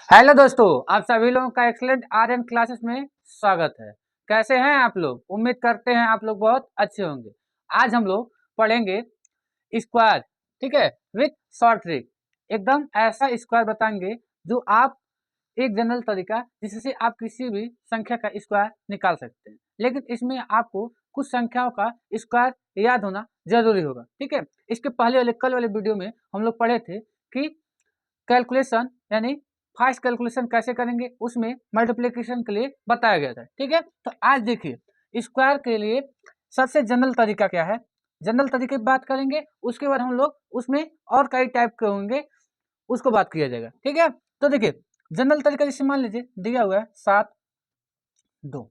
Hello दोस्तों, आप सभी लोगों का एक्सलेंट आर्यन क्लासेस में स्वागत है। कैसे हैं आप लोग? उम्मीद करते हैं आप लोग बहुत अच्छे होंगे। आज हम लोग पढ़ेंगे स्क्वायर, ठीक है, विथ शॉर्ट ट्रिक। एकदम ऐसा स्क्वायर बताएंगे जो आप एक जनरल तरीका जिससे आप किसी भी संख्या का स्क्वायर निकाल सकते हैं, लेकिन इसमें आपको कुछ संख्याओं का स्क्वायर याद होना जरूरी होगा, ठीक है। इसके पहले वाले कल वाले वीडियो में हम लोग पढ़े थे कि कैलकुलेशन यानी फास्ट कैलकुलेशन कैसे करेंगे, उसमें मल्टीप्लिकेशन के लिए बताया गया था, ठीक है। तो आज देखिए स्क्वायर के लिए सबसे जनरल तरीका क्या है, जनरल तरीके की बात करेंगे। उसके बाद हम लोग उसमें और कई टाइप के होंगे, उसको बात किया जाएगा, ठीक है। तो देखिए जनरल तरीका जैसे मान लीजिए दिया हुआ है 7 2,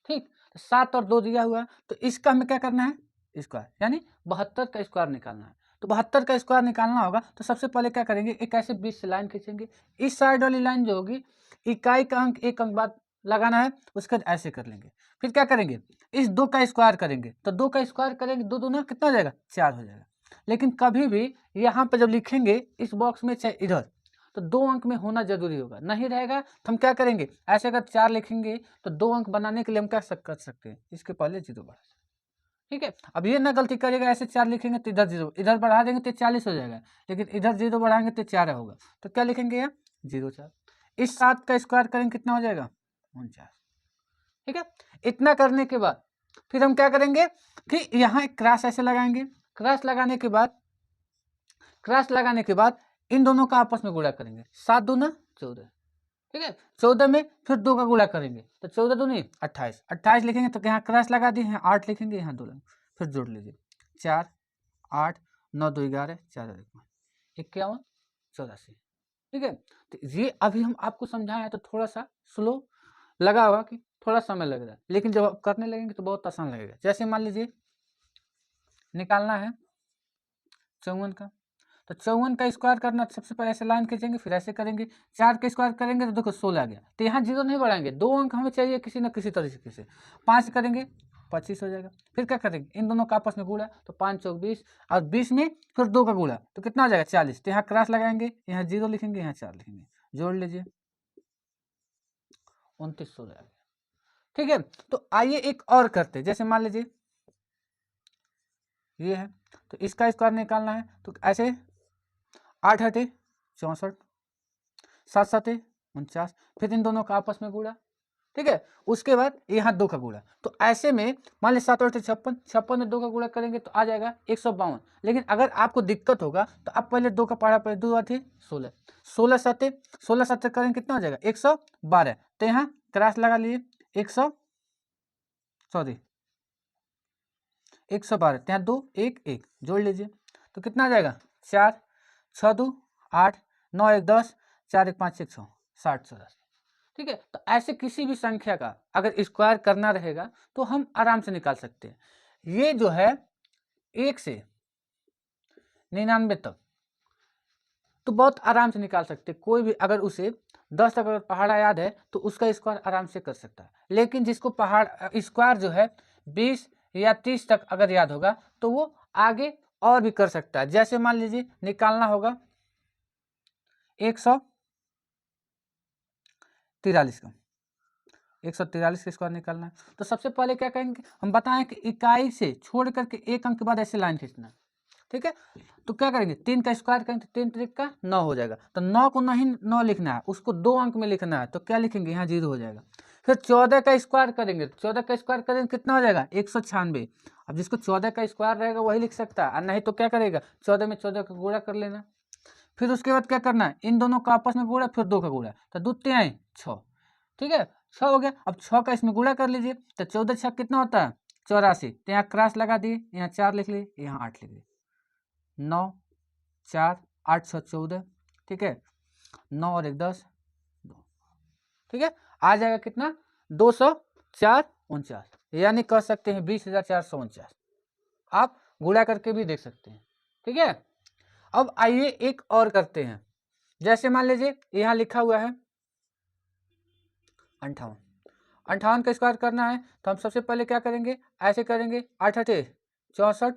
ठीक। तो 7 और 2 दिया हुआ है, तो इसका हमें क्या करना है, स्क्वायर यानी 72 का स्क्वायर निकालना है। तो 72 का स्क्वायर निकालना होगा तो सबसे पहले क्या करेंगे, एक ऐसे बीच से लाइन खींचेंगे। इस साइड वाली लाइन जो होगी इकाई का अंक एक अंक बाद लगाना है, उसके बाद ऐसे कर लेंगे। फिर क्या करेंगे, इस 2 का स्क्वायर करेंगे। तो 2 का स्क्वायर करेंगे, 2 दूना कितना हो जाएगा, 4 हो जाएगा। लेकिन कभी भी यहाँ पर जब लिखेंगे इस बॉक्स में चाहे इधर, तो 2 अंक में होना जरूरी होगा। नहीं रहेगा तो हम क्या करेंगे, ऐसे अगर 4 लिखेंगे तो 2 अंक बनाने के लिए हम क्या कर सकते हैं, इसके पहले 0 बढ़ा सकते हैं, ठीक है। अब ये ना गलती करिएगा, ऐसे 4 लिखेंगे तो इधर 0, इधर बढ़ा देंगे तो 40 हो जाएगा, लेकिन इधर 0 बढ़ाएंगे तो 4 होगा। तो क्या लिखेंगे यहाँ 0 4। इस 7 का स्क्वायर करेंगे कितना हो जाएगा 49, ठीक है। इतना करने के बाद फिर हम क्या करेंगे कि यहाँ एक क्रॉस ऐसे लगाएंगे। क्रॉस लगाने के बाद इन दोनों का आपस में गुणा करेंगे। 7 दूना 14, ठीक है। 14 में फिर 2 का गुणा करेंगे तो 14 दूनी 28, 28 लिखेंगे तो यहाँ क्रॉस लगा दिए, यहाँ 8 लिखेंगे, यहाँ 2 लिखेंगे। फिर जोड़ लीजिए 4 8 9 2 11 4 51 84, ठीक है। तो ये अभी हम आपको समझाए तो थोड़ा सा स्लो लगा होगा कि थोड़ा समय लग रहा है, लेकिन जब आप करने लगेंगे तो बहुत आसान लगेगा। जैसे मान लीजिए निकालना है 54 का, तो 54 का स्क्वायर करना, सबसे पहले ऐसे लाइन खींचेंगे, फिर ऐसे करेंगे। 4 का स्क्वायर करेंगे तो देखो 16 आ गया। तो यहाँ 0 नहीं बढ़ाएंगे, 2 अंक हमें चाहिए किसी न किसी तरीके से। 5 करेंगे 25 हो जाएगा। फिर क्या करेंगे, इन दोनों का आपस में गुणा, तो 5 चौक 20, और 20 में फिर 2 का गुणा तो कितना हो जाएगा 40। तो यहाँ क्रॉस लगाएंगे, यहाँ 0 लिखेंगे, यहाँ 4 लिखेंगे, जोड़ लीजिए 29 हो जाएगा, ठीक है। तो आइए एक और करते, जैसे मान लीजिए ये है, तो इसका स्क्वायर निकालना है। तो ऐसे 8 हटे 64, 7 7 49, फिर इन दोनों का आपस में गुणा, ठीक है। उसके बाद यहाँ 2 का गुणा। तो ऐसे में मान लीजिए 7 8 56, 56 में 2 का गुणा करेंगे तो आ जाएगा 152। लेकिन अगर आपको दिक्कत होगा तो आप पहले 2 का पढ़ा, पहले 2 आते 16, 16 7 करेंगे कितना हो जाएगा 112। तो यहाँ क्रॉस लगा लीजिए 100 सॉरी 112, तो यहाँ 2 1 1 जोड़ लीजिए तो कितना आ जाएगा 4 6 2 8 9 1 10 4 1 5 1 6 60 84, ठीक है। तो ऐसे किसी भी संख्या का अगर स्क्वायर करना रहेगा तो हम आराम से निकाल सकते हैं। ये जो है 1 से 99 तक तो बहुत आराम से निकाल सकते हैं। कोई भी अगर उसे 10 तक अगर पहाड़ा याद है तो उसका स्क्वायर आराम से कर सकता है। लेकिन जिसको पहाड़ स्क्वायर जो है 20 या 30 तक अगर याद होगा तो वो आगे और भी कर सकता है। जैसे मान लीजिए निकालना होगा 143 का, 143 का स्क्वायर निकालना है। तो सबसे पहले क्या करेंगे, हम बताएं कि इकाई से छोड़ करके एक अंक के बाद ऐसे लाइन खींचना है, ठीक है। तो क्या करेंगे 3 का स्क्वायर करेंगे तो 3 3 का 9 हो जाएगा। तो 9 को नहीं 9 लिखना है, उसको 2 अंक में लिखना है। तो क्या लिखेंगे, यहाँ 0 हो जाएगा। फिर 14 का स्क्वायर करेंगे, 14 का स्क्वायर करेंगे कितना हो जाएगा 196। अब जिसको 14 का स्क्वायर रहेगा वही लिख सकता है, और नहीं तो क्या करेगा 14 में 14 का गुणा कर लेना। फिर उसके बाद क्या करना है, इन दोनों का आपस में गुणा, फिर 2 का गुणा, तो 2 3 6, ठीक है 6 हो गया। अब 6 का इसमें गुणा कर लीजिए, तो 14 6 कितना होता है 84। तो यहाँ क्रॉस लगा दिए, यहाँ 4 लिख लिए, यहाँ 8 लिख लिए, 9 4 8 6 14, ठीक है। 9 और 1 10 2, ठीक है। आ जाएगा कितना 204 49, यानी कह सकते हैं 20,449। आप गुणा करके भी देख सकते हैं, ठीक है। अब आइए एक और करते हैं। जैसे मान लीजिए यहाँ लिखा हुआ है 58, 58 का स्क्वायर करना है। तो हम सबसे पहले क्या करेंगे, ऐसे करेंगे 8 8 64,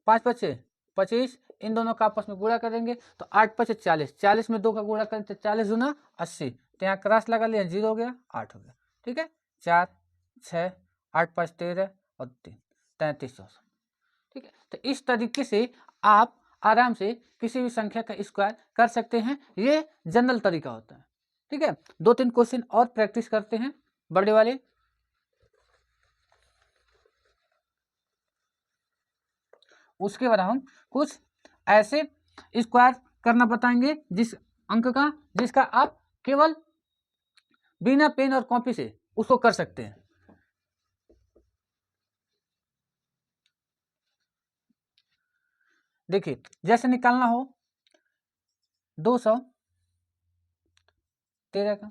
5 5 25, इन दोनों का आपस में गुणा करेंगे तो 8 5 40, 40 में 2 का गुणा करें तो 40 दूना 80, तो यहाँ क्रॉस लगा लिया, 0 हो गया, 8 हो गया। ठीक है, 4 6 8 5 13 और 3 33। ठीक है, तो इस तरीके से आप आराम से किसी भी संख्या का स्क्वायर कर सकते हैं, ये जनरल तरीका होता है। ठीक है, 2-3 क्वेश्चन और प्रैक्टिस करते हैं बड़े वाले। उसके बाद हम कुछ ऐसे स्क्वायर करना बताएंगे जिस अंक का, जिसका आप केवल बिना पेन और कॉपी से उसको कर सकते हैं। देखिए, जैसे निकालना हो 213 का,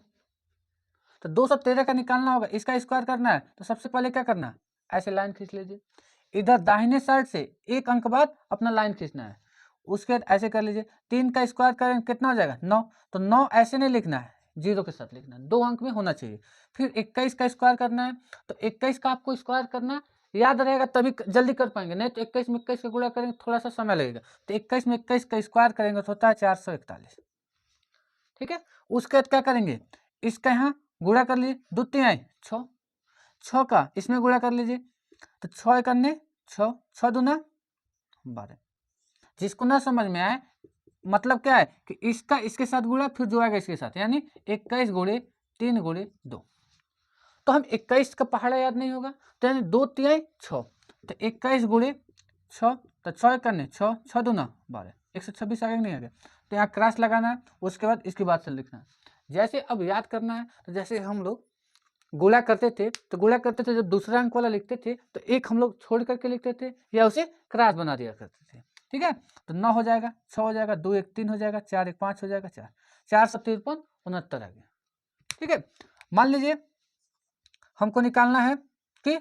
तो 213 का निकालना होगा, इसका स्क्वायर करना है तो सबसे पहले क्या करना है, ऐसे लाइन खींच लीजिए, इधर दाहिने साइड से एक अंक बाद अपना लाइन खींचना है, उसके बाद ऐसे कर लीजिए, 3 का स्क्वायर करेंगे कितना हो जाएगा 9, तो 9 ऐसे नहीं लिखना है, 0 के साथ लिखना है, 2 अंक में होना चाहिए। फिर 21 का स्क्वायर करना है, तो 21 का आपको स्क्वायर करना याद रहेगा तभी जल्दी कर पाएंगे, नहीं तो 21 में 21 का गुणा करेंगे थोड़ा सा समय लगेगा, तो 21 में 21 का स्क्वायर करेंगे तो होता है 441। ठीक है, उसके बाद क्या करेंगे, इसका यहाँ गुणा कर लीजिए, 2 3 6, 6 का इसमें गुणा कर लीजिए, तो 6 करने 6, 6 दूना 12। जिसको ना समझ में आए, मतलब क्या है कि इसका इसके साथ गुणा फिर जो आएगा इसके साथ, यानी 21 गुणे 3 गुणे 2, तो हम 21 का पहाड़ा याद नहीं होगा, तो यानी 2 3 6, तो 21 गुणे 6, तो 6 करने 6, 6 दूना 12, 126 आगे नहीं आगे, तो यहाँ क्रॉस लगाना है, उसके बाद इसके बाद से लिखना है। जैसे अब याद करना है, तो जैसे हम लोग गुणा करते थे, तो गुणा करते थे जब दूसरा अंक वाला लिखते थे तो एक हम लोग छोड़ करके लिखते थे या उसे क्रॉस बना दिया करते थे। ठीक है, तो 9 हो जाएगा, 6 हो जाएगा, 2 1 3 हो जाएगा, 4 1 5 हो जाएगा, 4 4 7 53 69 आ गया। ठीक है, मान लीजिए हमको निकालना है कि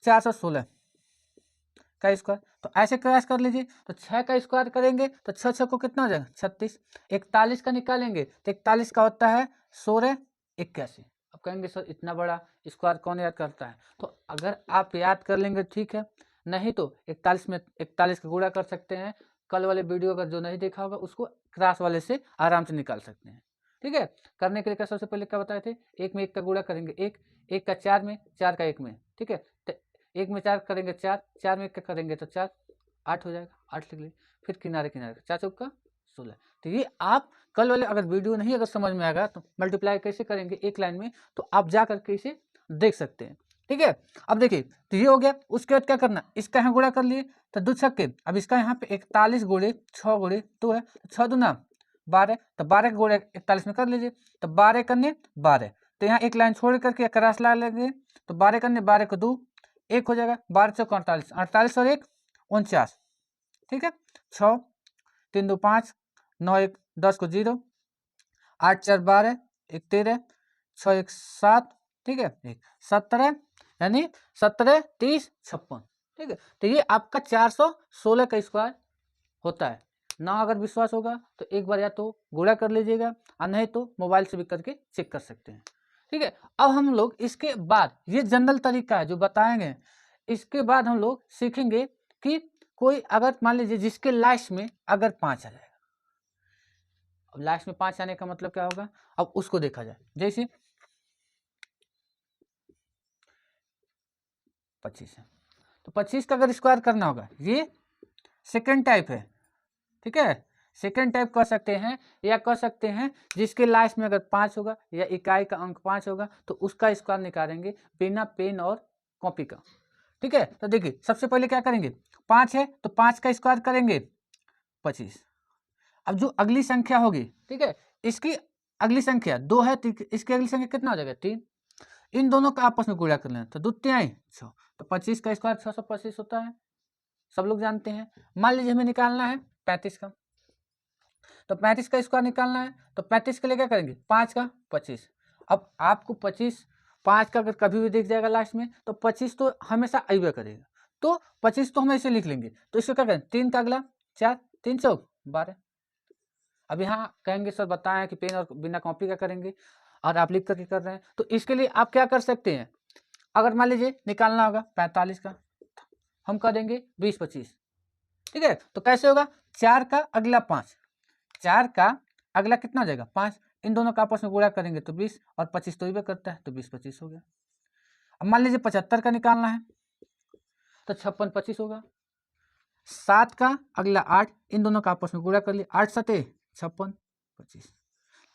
416 का स्क्वायर, तो ऐसे क्रॉस कर लीजिए, तो 6 का स्क्वायर करेंगे तो 6 6 को कितना हो जाएगा 36, 41 का निकालेंगे तो 41 का होता है 16 81। अब कहेंगे सर इतना बड़ा स्क्वायर कौन याद करता है, तो अगर आप याद कर लेंगे ठीक है, नहीं तो 41 में 41 का गुणा कर सकते हैं। कल वाले वीडियो अगर जो नहीं देखा होगा उसको क्रॉस वाले से आराम से निकाल सकते हैं। ठीक है, करने के लिए क्या सबसे पहले क्या बताए थे, 1 में 1 का गुणा करेंगे, 1 का 4 में, 4 का 1 में। ठीक है, तो 1 में 4 करेंगे 4, 4 में 1 का करेंगे तो 4 8 हो जाएगा, 8 लिख लीजिए, फिर किनारे किनारे 4 चौका 16। तो ये आप कल वाले अगर वीडियो नहीं अगर समझ में आएगा तो मल्टीप्लाई कैसे करेंगे एक लाइन में, तो आप जा करके इसे देख सकते हैं। ठीक है, अब देखिए, तो ये हो गया, उसके बाद क्या करना, इसका यहाँ गुणा कर लिए तो 2 छक्के, अब इसका यहाँ पे 41 गुणे 6 गुणे 2 है, 6 दूना 12, तो 12 का गुणा 41 में कर लीजिए, तो 12 करने 12, तो यहाँ एक लाइन छोड़ करके क्रॉस ला लेंगे, तो 12 करने 12 को 2 1 हो जाएगा, 12 चौका 48, 48 और 1 49। ठीक है, 6 3 2 5 9 1 10 को 0, 8 4 12 1 13 6 1 7। ठीक है, 1 17, यानी 17 30 56। ठीक है, तो ये आपका 416 का स्क्वायर होता है ना। अगर विश्वास होगा तो एक बार या तो गुणा कर लीजिएगा और नहीं तो मोबाइल से भी करके चेक कर सकते हैं। ठीक है, अब हम लोग इसके बाद, ये जनरल तरीका है जो बताएंगे, इसके बाद हम लोग सीखेंगे कि कोई अगर मान लीजिए जिसके लास्ट में अगर 5 आ जाएगा, अब लास्ट में 5 आने का मतलब क्या होगा, अब उसको देखा जाए, जैसे 25 है, तो 25 का अगर स्क्वायर करना होगा, ये सेकेंड टाइप है। ठीक है, सेकेंड टाइप कह सकते हैं, या कह सकते हैं जिसके लास्ट में अगर 5 होगा या इकाई का अंक 5 होगा तो उसका स्क्वायर निकालेंगे बिना पेन और कॉपी का। ठीक है, तो देखिए सबसे पहले क्या करेंगे, 5 है तो 5 का स्क्वायर करेंगे 25। अब जो अगली संख्या होगी, ठीक है, इसकी अगली संख्या 2 है तो इसकी अगली संख्या कितना हो जाएगा 3, इन दोनों का आपस में गुणा कर लेना, तो 2 3 6, तो 25 का स्क्वायर 625 होता है, सब लोग जानते हैं। मान लीजिए हमें निकालना है 35 का, तो 35 का स्क्वायर निकालना है, तो 35 के लिए क्या करेंगे 5 का 25। अब आपको 25 5 का अगर कभी भी दिख जाएगा लास्ट में तो 25 तो हमेशा अइबे करेगा, तो 25 तो हम ऐसे लिख लेंगे, तो इसको क्या करें 3 का अगला 4 3 चौक 12। अब यहाँ कहेंगे सर बताएं कि पेन और बिना कॉपी का करेंगे और आप लिख करके कर रहे हैं, तो इसके लिए आप क्या कर सकते हैं, अगर मान लीजिए निकालना होगा 45 का, हम कर देंगे 20 25, ठीक है, तो कैसे होगा, 4 का अगला 5, 4 का अगला कितना हो जाएगा 5, इन दोनों का आपस में गुणा करेंगे तो 20 और 25 तो ये करता है तो 20 25 हो गया। अब मान लीजिए 75 का निकालना है तो 56 25 होगा। 7 का अगला 8, इन दोनों का आपस में गुणा कर लिया, 8 सते 56 25।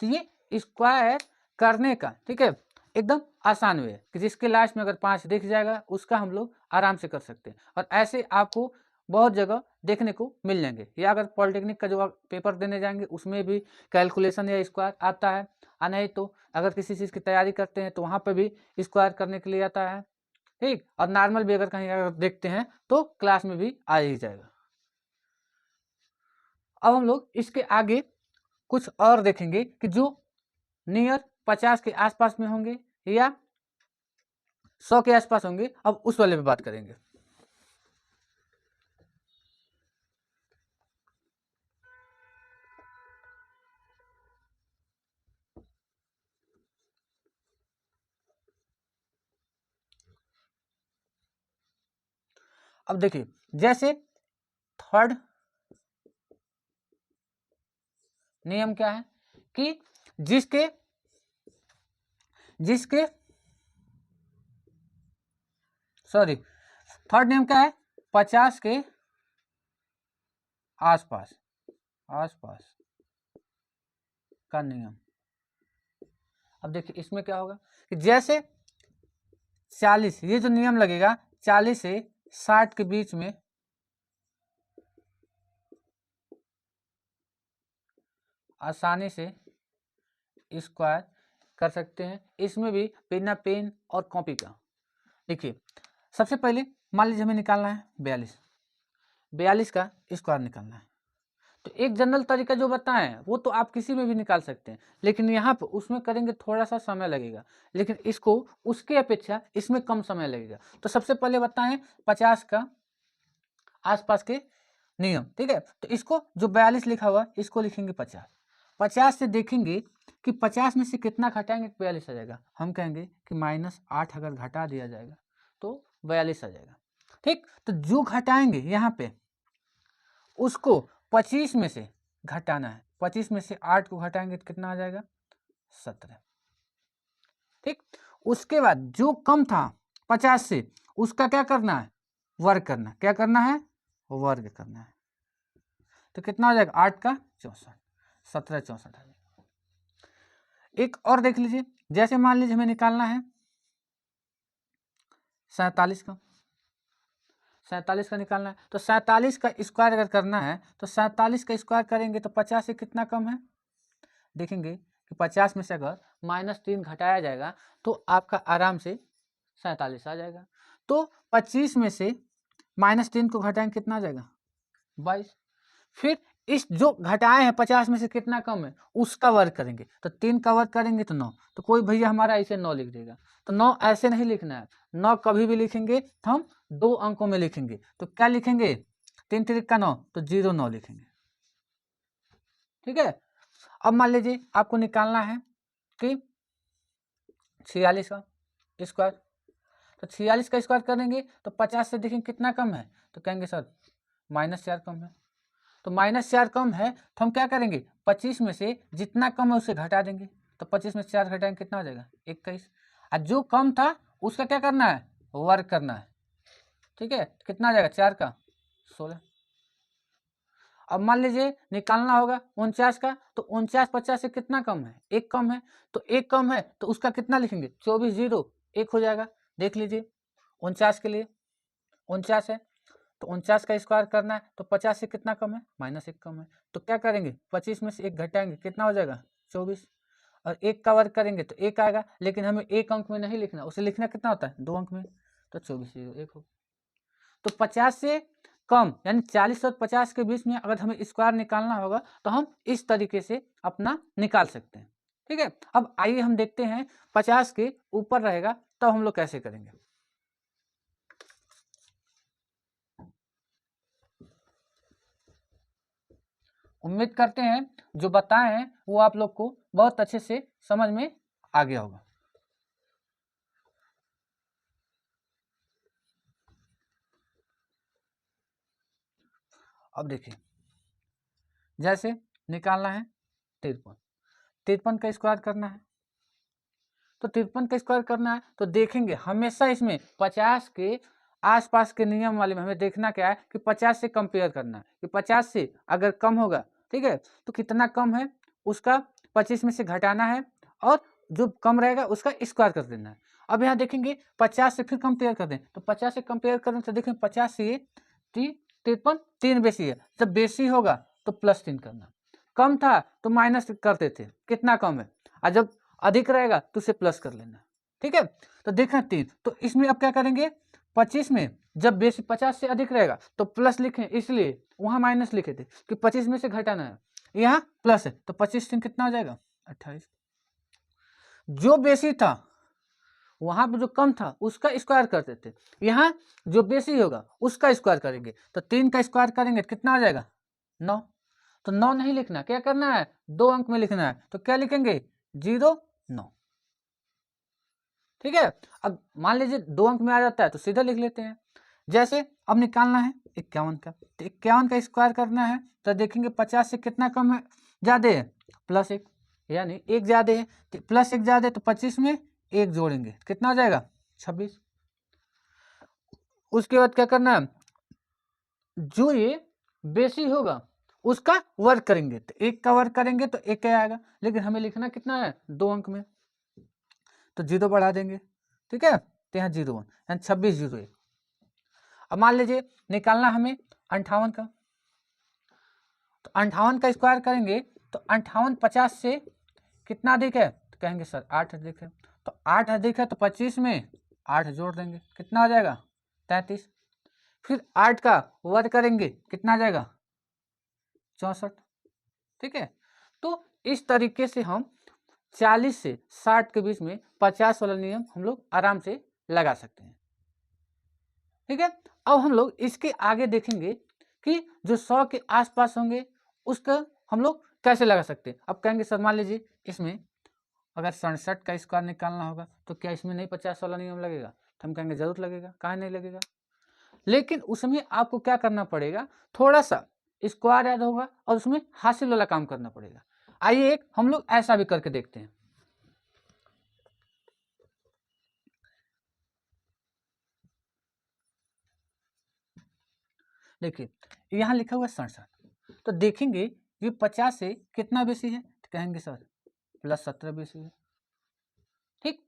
तो ये स्क्वायर करने का, ठीक है, एकदम आसान वे है कि जिसके लास्ट में अगर 5 दिख जाएगा उसका हम लोग आराम से कर सकते हैं। और ऐसे आपको बहुत जगह देखने को मिल जाएंगे, या अगर पॉलिटेक्निक का जो आप पेपर देने जाएंगे उसमें भी कैलकुलेशन या स्क्वायर आता है, और नहीं तो अगर किसी चीज़ की तैयारी करते हैं तो वहाँ पर भी स्क्वायर करने के लिए आता है। ठीक, और नॉर्मल भी अगर कहीं अगर देखते हैं तो क्लास में भी आ ही जाएगा। अब हम लोग इसके आगे कुछ और देखेंगे कि जो नियर 50 के आसपास में होंगे या 100 के आसपास होंगे, अब उस वाले पे बात करेंगे। अब देखिए, जैसे थर्ड नियम क्या है कि जिसके जिसके सॉरी, थर्ड नियम क्या है, 50 के आसपास आसपास का नियम। अब देखिए इसमें क्या होगा कि जैसे 40, ये जो नियम लगेगा 40 से 60 के बीच में आसानी से स्क्वायर कर सकते हैं, इसमें भी बिना पेन और कॉपी का। देखिए सबसे पहले मान लीजिए हमें निकालना है 42 का स्क्वायर निकालना है, तो एक जनरल तरीका जो बताएं वो तो आप किसी में भी निकाल सकते हैं, लेकिन यहाँ पर उसमें करेंगे थोड़ा सा समय लगेगा, लेकिन इसको उसके अपेक्षा इसमें कम समय लगेगा। तो सबसे पहले बताएं 50 का आसपास के नियम, ठीक है, तो इसको जो 42 लिखा हुआ इसको लिखेंगे 50, 50 से देखेंगे कि 50 में से कितना घटाएंगे 42 आ जाएगा, हम कहेंगे कि -8 अगर घटा दिया जाएगा तो 42 आ जाएगा। ठीक, तो जो घटाएंगे यहाँ पे उसको 25 में से घटाना है, 25 में से 8 को घटाएंगे तो कितना आ जाएगा 17। ठीक, उसके बाद जो कम था 50 से उसका क्या करना है, वर्ग करना, क्या करना है, वर्ग करना है, तो कितना हो जाएगा 8 का 64, 17 64 आ जाएगा। एक और देख लीजिए, जैसे मान लीजिए हमें निकालना है 47 का, 47 का निकालना है, तो 47 का स्क्वायर अगर करना है तो 47 का स्क्वायर करेंगे तो 50 से कितना कम है, देखेंगे कि 50 में से अगर -3 घटाया जाएगा तो आपका आराम से 47 आ जाएगा। तो 25 में से -3 को घटाएंगे कितना आ जाएगा 22। फिर इस जो घटाए हैं 50 में से कितना कम है उसका वर्ग करेंगे, तो 3 का वर्ग करेंगे तो 9, तो कोई भैया हमारा ऐसे 9 लिख देगा, तो 9 ऐसे नहीं लिखना है, 9 कभी भी लिखेंगे तो हम 2 अंकों में लिखेंगे, तो क्या लिखेंगे 3 3 का 9 तो 09 लिखेंगे। ठीक है, अब मान लीजिए आपको निकालना है कि 46 का स्क्वायर, तो 46 का स्क्वायर करेंगे तो 50 से देखेंगे कितना कम है, तो कहेंगे सर -4 कम है, तो -4 कम है तो हम क्या करेंगे 25 में से जितना कम है उसे घटा देंगे, तो 25 में 4 घटाएंगे कितना हो जाएगा 21, और जो कम था उसका क्या करना है, वर्ग करना है। ठीक है, कितना आ जाएगा 4 का 16। अब मान लीजिए निकालना होगा 49 का, तो 49 50 से कितना कम है, एक कम है, तो एक कम है तो उसका कितना लिखेंगे 24 0 1 हो जाएगा। देख लीजिए 49 के लिए 49 है तो 49 का स्क्वायर करना है तो 50 से कितना कम है -1 कम है, तो क्या करेंगे 25 में से 1 घटाएंगे कितना हो जाएगा 24, और 1 का वर्ग करेंगे तो 1 आएगा, लेकिन हमें 1 अंक में नहीं लिखना, उसे लिखना कितना होता है 2 अंक में, तो 24 0 1 हो। तो 50 से कम यानी 40 और 50 के बीच में अगर हमें स्क्वायर निकालना होगा तो हम इस तरीके से अपना निकाल सकते हैं। ठीक है, अब आइए हम देखते हैं 50 के ऊपर रहेगा तब हम लोग कैसे करेंगे। उम्मीद करते हैं जो बताए हैं वो आप लोग को बहुत अच्छे से समझ में आ गया होगा। अब देखिए, जैसे निकालना है 53, 53 का स्क्वायर करना है, तो 53 का स्क्वायर करना है तो देखेंगे हमेशा इसमें 50 के आसपास के नियम वाले में हमें देखना क्या है कि 50 से कंपेयर करना है कि 50 से अगर कम होगा, ठीक है, तो कितना कम है उसका 25 में से घटाना है और जो कम रहेगा उसका स्क्वायर कर देना है। अब यहाँ देखेंगे 50 से फिर कंपेयर कर दें, तो 50 से कंपेयर करें तो देखें 50 से 53 3 बेसी है, जब बेसी होगा तो +3 करना, कम था तो माइनस करते थे कितना कम है, और जब अधिक रहेगा तो उसे प्लस कर लेना, ठीक है। तो देखना 3, तो इसमें अब क्या करेंगे 25 में जब बेसी 50 से अधिक रहेगा तो प्लस लिखें, इसलिए वहाँ माइनस लिखे थे कि 25 में से घटाना है, यहाँ प्लस है तो 25 3 कितना हो जाएगा 28। जो बेसी था वहाँ पर जो कम था उसका स्क्वायर करते थे, यहाँ जो बेसी होगा उसका स्क्वायर करेंगे, तो 3 का स्क्वायर करेंगे कितना आ जाएगा 9। तो 9 नहीं लिखना, क्या करना है 2 अंक में लिखना है, तो क्या लिखेंगे 0 9, ठीक है। अब मान लीजिए 2 अंक में आ जाता है तो सीधा लिख लेते हैं। जैसे अब निकालना है 51 का, तो 51 का स्क्वायर करना है तो देखेंगे 50 से कितना कम है, ज़्यादा है +1, यानी 1 ज़्यादा है, तो +1 ज़्यादा है तो 25 में 1 जोड़ेंगे कितना हो जाएगा 26। उसके बाद क्या करना है, जो ये बेसी होगा उसका वर्ग करेंगे, तो 1 का वर्ग करेंगे तो 1 क्या आएगा, लेकिन हमें लिखना कितना है 2 अंक में, तो 0 बढ़ा देंगे, ठीक है, तो यहाँ 0 1 यानी 26 0 1। अब मान लीजिए निकालना हमें 58 का, तो 58 का स्क्वायर करेंगे तो 58 50 से कितना अधिक है, तो कहेंगे सर 8 अधिक है, तो 8 अधिक है तो 25 में 8 जोड़ देंगे कितना हो जाएगा 33, फिर 8 का वर्ग करेंगे कितना आ जाएगा 64, ठीक है। तो इस तरीके से हम 40 से 60 के बीच में 50 वाला नियम हम लोग आराम से लगा सकते हैं, ठीक है। अब हम लोग इसके आगे देखेंगे कि जो 100 के आसपास होंगे उसका हम लोग कैसे लगा सकते हैं। अब कहेंगे सर मान लीजिए इसमें अगर 67 का स्क्वायर निकालना होगा तो क्या इसमें नहीं 50 वाला नियम लगेगा, तो हम कहेंगे जरूर लगेगा, काहे नहीं लगेगा, लेकिन उसमें आपको क्या करना पड़ेगा, थोड़ा सा स्क्वायर याद होगा और उसमें हासिल वाला काम करना पड़ेगा। आइए एक हम लोग ऐसा भी करके देखते हैं। देखिए यहाँ लिखा हुआ है 67, तो देखेंगे ये 50 से कितना बेसी है, तो कहेंगे सर +17 बेसी है, ठीक।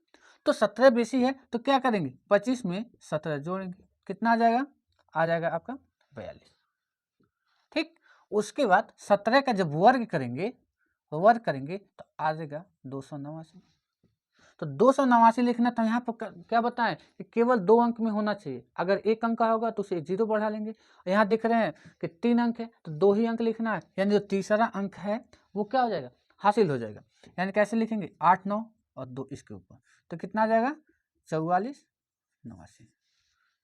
तो 17 बेसी है तो क्या करेंगे 25 में 17 जोड़ेंगे कितना आ जाएगा आपका 42, ठीक। उसके बाद 17 का जब वर्ग करेंगे तो आ जाएगा 289, तो 289 लिखना, तो यहाँ पर क्या बताएं कि केवल 2 अंक में होना चाहिए, अगर 1 अंक का होगा तो उसे 0 बढ़ा लेंगे, यहाँ दिख रहे हैं कि 3 अंक है तो 2 ही अंक लिखना है, यानी जो तीसरा अंक है वो क्या हो जाएगा हासिल हो जाएगा, यानी कैसे लिखेंगे 8 9 और 2 इसके ऊपर, तो कितना आ जाएगा 44 89,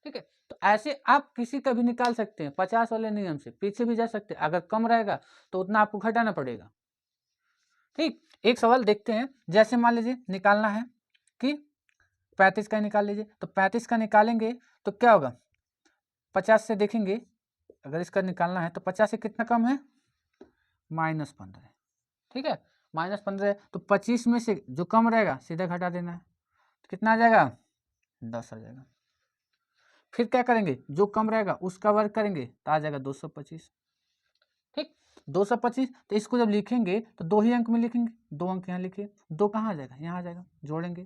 ठीक है। तो ऐसे आप किसी का भी निकाल सकते हैं, 50 वाले नियम से पीछे भी जा सकते हैं, अगर कम रहेगा तो उतना आपको घटाना पड़ेगा, ठीक। एक सवाल देखते हैं, जैसे मान लीजिए निकालना है कि 35 का निकाल लीजिए, तो 35 का निकालेंगे तो क्या होगा 50 से देखेंगे, अगर इसका निकालना है तो 50 से कितना कम है -15, ठीक है, -15 तो 25 में से जो कम रहेगा सीधा घटा देना है, तो कितना आ जाएगा 10 आ जाएगा, फिर क्या करेंगे जो कम रहेगा उसका वर्ग करेंगे तो आ जाएगा 225, ठीक। 225 तो इसको जब लिखेंगे तो 2 ही अंक में लिखेंगे, 2 अंक यहाँ लिखिए, 2 कहाँ आ जाएगा यहाँ आ जाएगा, जोड़ेंगे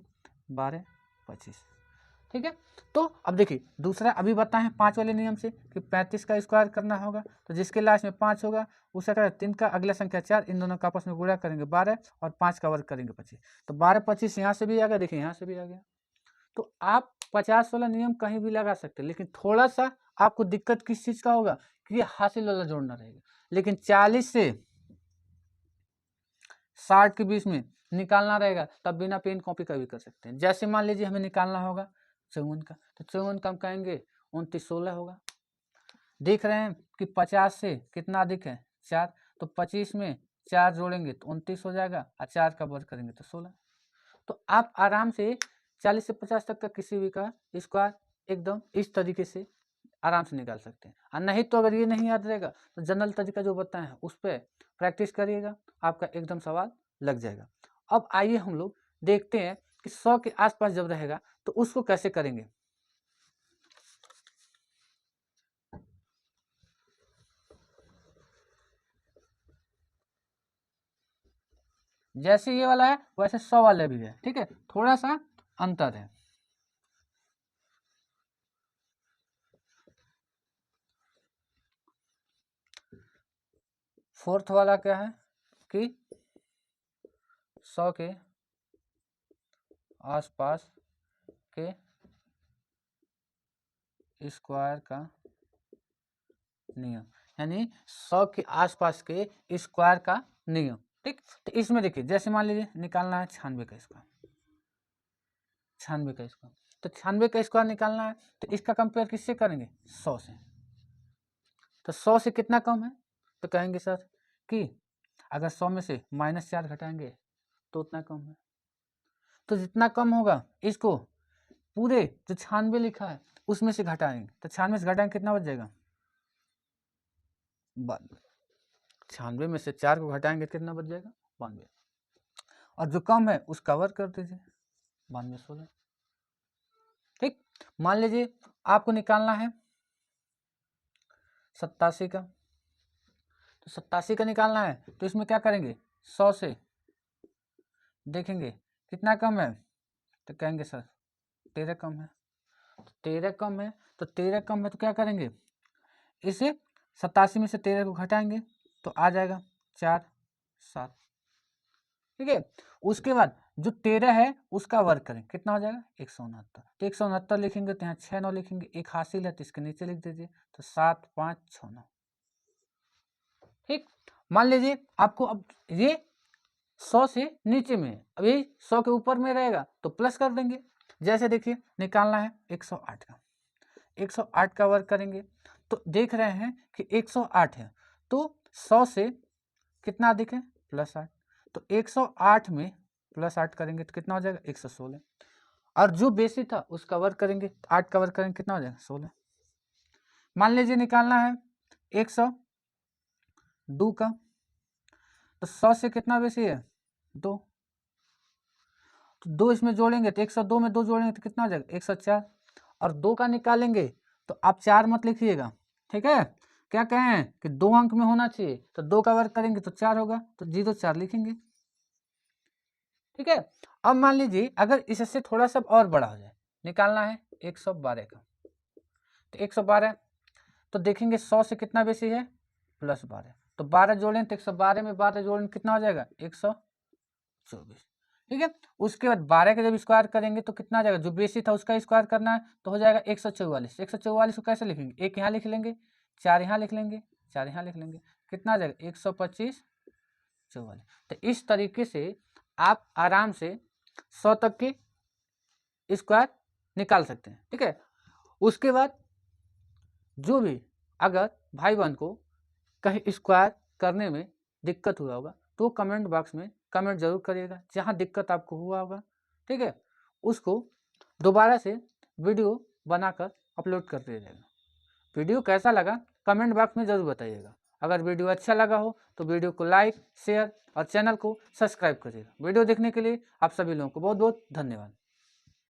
12 25, ठीक है। तो अब देखिए दूसरा अभी बताएं 5 वाले नियम से कि 35 का स्क्वायर करना होगा, तो जिसके लास्ट में 5 होगा उसका करें 3 का अगला संख्या 4, इन दोनों का आपस में गुणा करेंगे 12 और 5 का वर्ग करेंगे 25, तो 12 25 यहाँ से भी आ गया, देखिए यहाँ से भी आ गया। तो आप 50 वाला नियम कहीं भी लगा सकते हैं, लेकिन थोड़ा सा आपको दिक्कत किस चीज़ का होगा कि हासिल वाला जोड़ना रहेगा, लेकिन 40 से 60 के बीच में निकालना रहेगा तब बिना पेन कॉपी का भी कर सकते हैं। जैसे मान लीजिए हमें निकालना होगा 54 का, तो 54 का हम कहेंगे 29 16 होगा, देख रहे हैं कि 50 से कितना अधिक है 4, तो 25 में 4 जोड़ेंगे तो 29 हो जाएगा और 4 का वर्ग करेंगे तो 16। तो आप आराम से 40 से 50 तक का किसी भी का स्क्वायर एकदम इस तरीके से आराम से निकाल सकते हैं। और नहीं तो अगर ये नहीं याद रहेगा तो जनरल तरीका जो बताए हैं उस पर प्रैक्टिस करिएगा, आपका एकदम सवाल लग जाएगा। अब आइए हम लोग देखते हैं कि 100 के आसपास जब रहेगा तो उसको कैसे करेंगे। जैसे ये वाला है वैसे 100 वाला भी है, ठीक है, थोड़ा सा अंतर है। फोर्थ वाला क्या है कि 100 के आसपास के स्क्वायर का नियम, यानी 100 के आसपास के स्क्वायर का नियम, ठीक। तो इसमें देखिए जैसे मान लीजिए निकालना है 96 का स्क्वायर, 96 का स्क्वायर, तो 96 का स्क्वायर निकालना है तो इसका कंपेयर किससे करेंगे, 100 से। तो 100 से कितना कम है, तो कहेंगे सर कि अगर 100 में से -4 घटाएंगे तो उतना कम है। तो जितना कम होगा इसको पूरे जो 96 लिखा है उसमें से घटाएंगे, तो 96 से घटाएंगे कितना बच जाएगा, 92। 96 में से 4 को घटाएंगे कितना बच जाएगा, 92। और जो कम है उसका वर्ग कर दीजिए, 92 16, ठीक। मान लीजिए आपको निकालना है 87 का, तो 87 का निकालना है तो इसमें क्या करेंगे, 100 से देखेंगे कितना कम है, तो कहेंगे सर 13 कम है। तो 13 कम है, तो 13 कम है तो क्या करेंगे, इसे 87 में से 13 को घटाएंगे तो आ जाएगा 4 7, ठीक है। उसके बाद जो 13 है उसका वर्ग करें कितना हो जाएगा, 169। तो 169 लिखेंगे तो यहाँ 6 9 लिखेंगे, एक हासिल है तो इसके नीचे लिख दीजिए, तो 7 5 6 9, ठीक। मान लीजिए आपको अब ये 100 से नीचे में है, अभी 100 के ऊपर में रहेगा तो प्लस कर देंगे। जैसे देखिए निकालना है 108 का, 108 का वर्ग करेंगे तो देख रहे हैं कि 108 है, तो 100 से कितना अधिक है, +8, तो 108 में +8 करेंगे तो कितना हो जाएगा, 116। और जो बेसी था उसका वर्ग करेंगे, 8 का वर्ग करेंगे कितना हो जाएगा, 16। मान लीजिए निकालना है 102 का, तो 100 से कितना बेसी है, 2, तो 2 इसमें जोड़ेंगे तो 102 में 2 जोड़ेंगे तो कितना हो जाएगा, 104। और 2 का निकालेंगे तो आप 4 मत लिखिएगा, ठीक है, क्या कहें कि 2 अंक में होना चाहिए, तो 2 का वर्ग करेंगे तो 4 होगा, तो 0 4 लिखेंगे, ठीक है। अब मान लीजिए अगर इससे थोड़ा सा और बड़ा हो जाए, निकालना है 112 का, तो 112 तो देखेंगे 100 से कितना बेसी है, +12, तो 12 जोड़ें तो 112 में 12 जोड़ें कितना हो जाएगा, 124, ठीक है। उसके बाद 12 का जब स्क्वायर करेंगे तो कितना आ जाएगा, जो बेसी था उसका स्क्वायर करना है तो हो जाएगा 144। 144 को कैसे लिखेंगे, एक यहाँ लिख लेंगे, 4 यहाँ लिख लेंगे, 4 यहाँ लिख लेंगे, कितना आ जाएगा, 125 44। तो इस तरीके से आप आराम से 100 तक की स्क्वायर निकाल सकते हैं, ठीक है। उसके बाद जो भी अगर भाई बहन को कहीं स्क्वायर करने में दिक्कत हुआ होगा तो कमेंट बॉक्स में कमेंट जरूर करिएगा, जहाँ दिक्कत आपको हुआ होगा, ठीक है, उसको दोबारा से वीडियो बनाकर अपलोड कर दिया जाएगा। वीडियो कैसा लगा कमेंट बॉक्स में ज़रूर बताइएगा। अगर वीडियो अच्छा लगा हो तो वीडियो को लाइक शेयर और चैनल को सब्सक्राइब करिएगा। वीडियो देखने के लिए आप सभी लोगों को बहुत बहुत धन्यवाद।